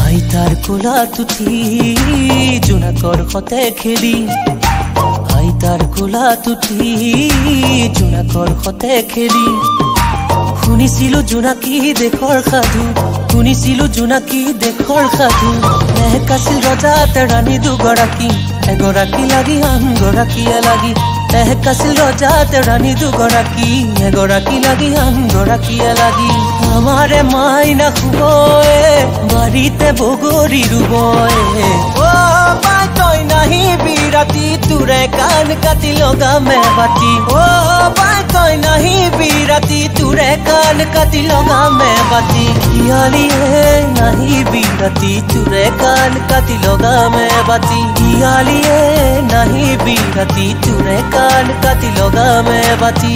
আইতাৰ কোলাত উঠি জোনাকৰ সতে খেলি আইতাৰ কোলাত উঠি জোনাকৰ সতে খেলি শুনিছিলো জোনাকী দেশৰ সাধু শুনিছিলো জোনাকী দেশৰ সাধু মেহেক আছিল ৰজা ৰাণী দুগৰাকী এগৰাকী লাগি আনগৰাকীয়ে লাগি মেহেক আছিল ৰজা ৰাণী দুগৰাকী এগৰাকী লাগি আনগৰাকীয়ে লাগি আমাৰে মাইনা শুবয়ে বাৰীতে বগৰী ৰুবয়ে অ পাই তই নাহি বিৰাতি তোৰে কাণ কাটি লগামে বাতি অ পাই তই নাহি বিৰাতি তোৰে কাণ কাটি লগামে বাতি হিয়ালিয়ে নাহি বিৰাতি তোৰে কাণ কাটি লগামে বাতি হিয়ালিয়ে নাহি বিৰাতি তোৰে কাণ কাটি লগামে বাতি